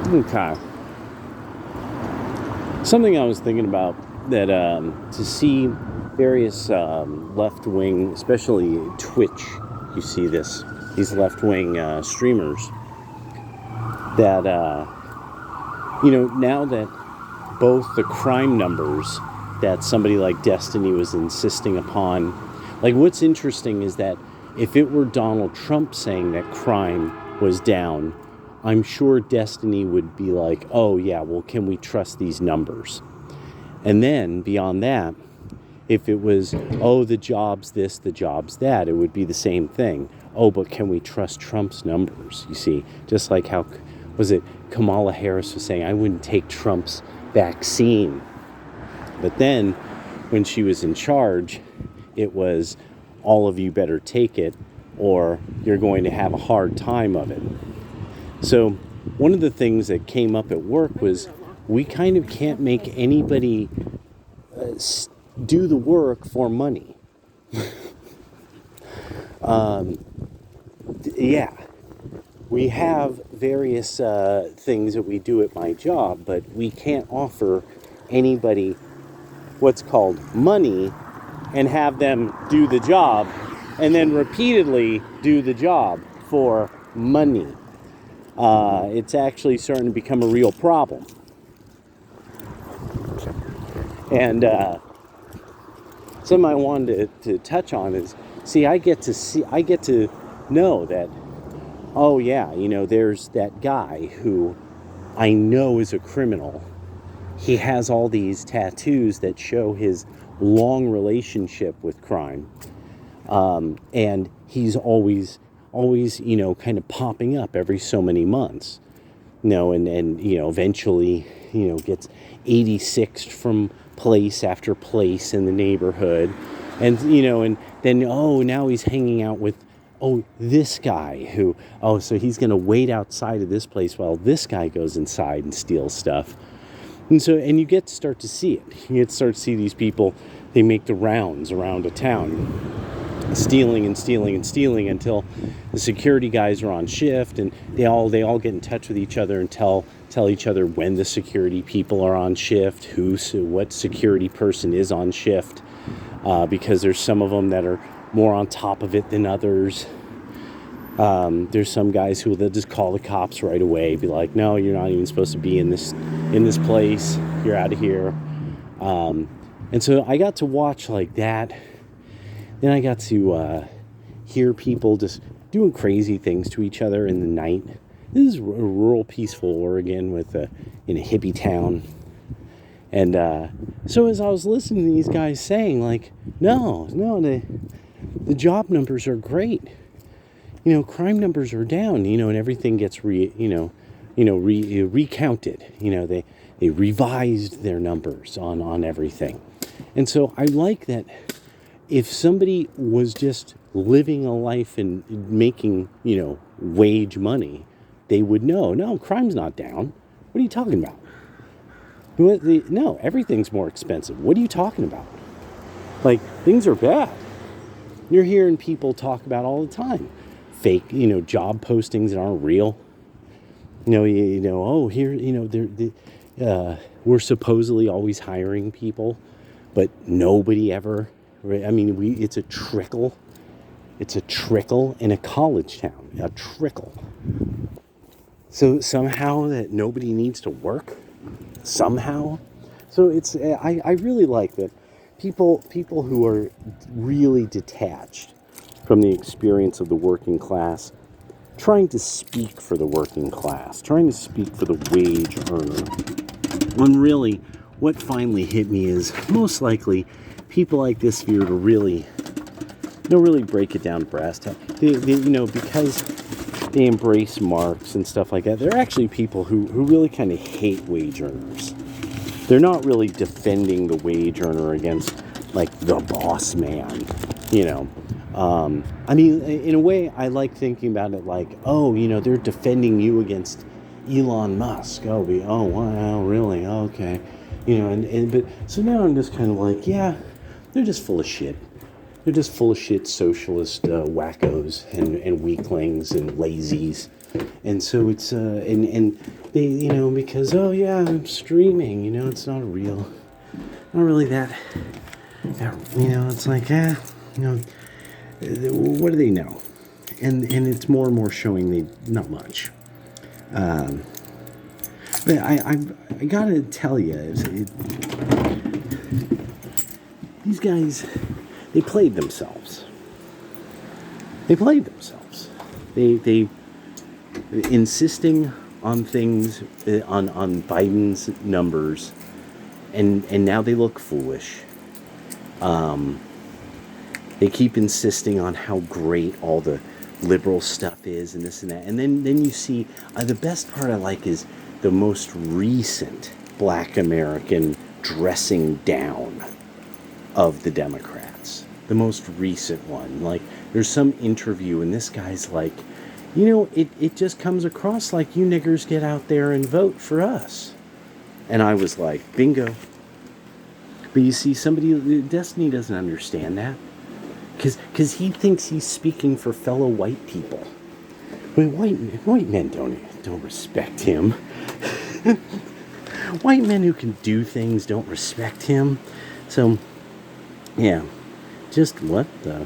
Okay. Something I was thinking about that to see various left-wing, especially Twitch, you see these left-wing streamers that, now that both the crime numbers that somebody like Destiny was insisting upon, like what's interesting is that if it were Donald Trump saying that crime was down, I'm sure Destiny would be like, oh yeah, well, can we trust these numbers? And then beyond that, if it was, oh, the job's this, the job's that, it would be the same thing. Oh, but can we trust Trump's numbers? You see, just like how, was it Kamala Harris was saying, I wouldn't take Trump's vaccine. But then when she was in charge, it was, all of you better take it or you're going to have a hard time of it. So one of the things that came up at work was we kind of can't make anybody do the work for money. Yeah, we have various things that we do at my job, but we can't offer anybody what's called money and have them do the job and then repeatedly do the job for money. It's actually starting to become a real problem. And something I wanted to touch on is, I get to know that, oh yeah, there's that guy who I know is a criminal. He has all these tattoos that show his long relationship with crime. And he's always, kind of popping up every so many months, and eventually, gets 86'd from place after place in the neighborhood. And, and then, now he's hanging out with, this guy who, so he's going to wait outside of this place while this guy goes inside and steals stuff. And so, and you get to start to see it. You get to start to see these people, they make the rounds around a town, stealing until the security guys are on shift, and they all get in touch with each other and tell each other when the security people are on shift, what security person is on shift, because there's some of them that are more on top of it than others. There's some guys who they'll just call the cops right away, be like, no, you're not even supposed to be in this place, you're out of here. And so I got to watch like that. Then I got to hear people just doing crazy things to each other in the night. This is rural, peaceful Oregon in a hippie town. And so as I was listening to these guys saying, like, no, the job numbers are great. Crime numbers are down, and everything gets recounted. They revised their numbers on everything. And so I like that if somebody was just living a life and making, wage money, they would know, no, crime's not down. What are you talking about? No, everything's more expensive. What are you talking about? Like, things are bad. You're hearing people talk about all the time. Fake, job postings that aren't real. We're supposedly always hiring people, but nobody ever. I mean, it's a trickle. It's a trickle in a college town. A trickle. So somehow that nobody needs to work. Somehow. So I really like that people who are really detached from the experience of the working class, trying to speak for the working class, trying to speak for the wage earner. When really, what finally hit me is most likely people like this, if you were to really break it down to brass tacks, because they embrace Marx and stuff like that, they're actually people who really kind of hate wage earners. They're not really defending the wage earner against, like, the boss man, I mean, in a way, I like thinking about it like, they're defending you against Elon Musk. Oh, wow, really? Okay. But so now I'm just kind of like, yeah, they're just full of shit. They're just full of shit socialist wackos and weaklings and lazies. And so it's and they, because, oh yeah, I'm streaming, it's not really that, it's like, what do they know? And it's more and more showing they not much. But I gotta tell you, these guys, they played themselves. They insisting on things, on Biden's numbers, and now they look foolish. They keep insisting on how great all the liberal stuff is and this and that. And then you see, the best part I like is the most recent Black American dressing down of the Democrats. The most recent one. Like, there's some interview and this guy's like, it just comes across like you niggers get out there and vote for us. And I was like, bingo. But you see, Destiny doesn't understand that. Because he thinks he's speaking for fellow white people. I mean, white men don't respect him. White men who can do things don't respect him. So, yeah. Just what the...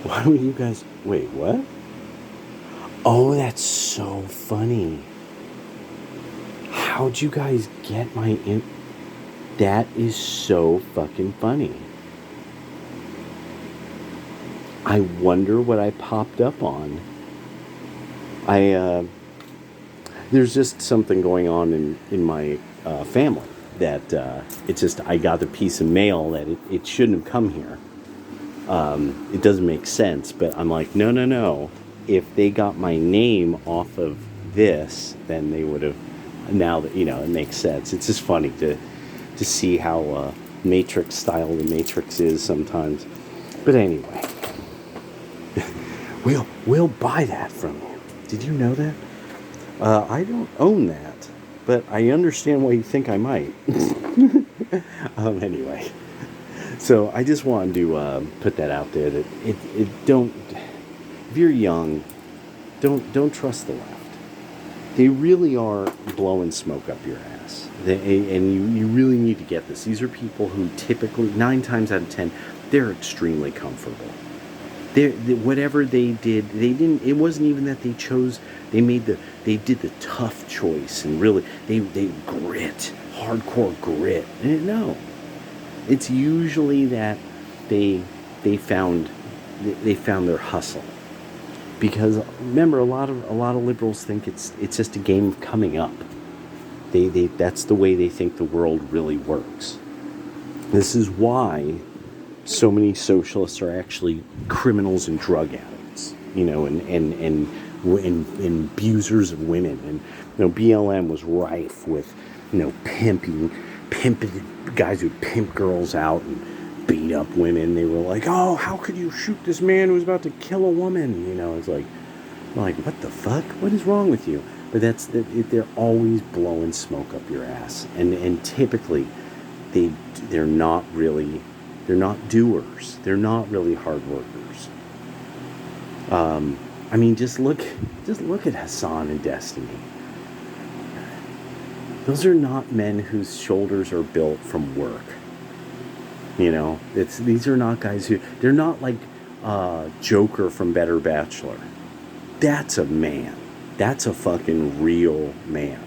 Why would you guys... Wait, what? Oh, that's so funny. How'd you guys get my... That is so fucking funny. I wonder what I popped up on. There's just something going on in my family that it's just, I got a piece of mail that it shouldn't have come here. It doesn't make sense, but I'm like, no. If they got my name off of this, then they would have, now that, it makes sense. It's just funny to see how Matrix style the Matrix is sometimes. But anyway. We'll buy that from you. Did you know that? I don't own that, but I understand why you think I might. Anyway, so I just wanted to put that out there that it don't. If you're young, don't trust the left. They really are blowing smoke up your ass, and you really need to get this. These are people who typically 9 times out of 10 they're extremely comfortable. Whatever they did, they didn't. It wasn't even that they chose. They did the tough choice, and really, they grit, hardcore grit. No, it's usually that they found their hustle. Because remember, a lot of liberals think it's just a game of coming up. That's the way they think the world really works. This is why so many socialists are actually criminals and drug addicts, and abusers of women. And BLM was rife with pimping guys who pimp girls out and beat up women. They were like, oh, how could you shoot this man who was about to kill a woman? It's like what the fuck? What is wrong with you? But they're always blowing smoke up your ass, and typically they're not doers. They're not really hard workers. Just look at Hassan and Destiny. Those are not men whose shoulders are built from work. These are not guys they're not like Joker from Better Bachelor. That's a man. That's a fucking real man.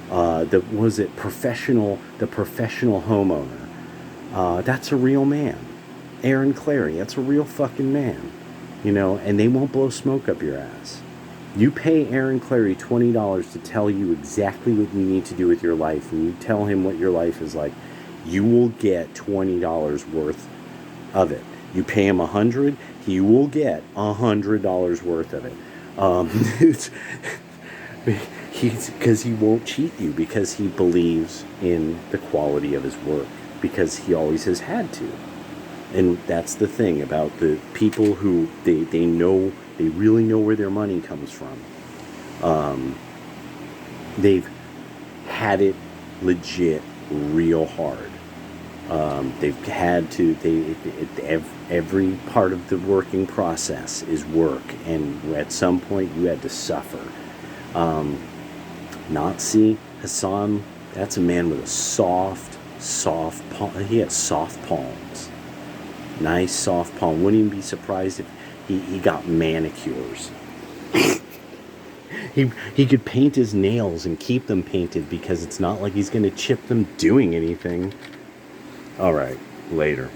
The professional homeowner. That's a real man. Aaron Clary, that's a real fucking man. And they won't blow smoke up your ass. You pay Aaron Clary $20 to tell you exactly what you need to do with your life, and you tell him what your life is like, you will get $20 worth of it. You pay him $100, he will get $100 worth of it. Because he won't cheat you, because he believes in the quality of his work, because he always has had to. And that's the thing about the people who they really know where their money comes from. They've had it legit real hard. They've had to. Every part of the working process is work, and at some point you had to suffer. Nazi Hassan, that's a man with a soft palm. He has soft palms. Nice soft palm. Wouldn't even be surprised if he got manicures. He could paint his nails and keep them painted because it's not like he's going to chip them doing anything. All right, later.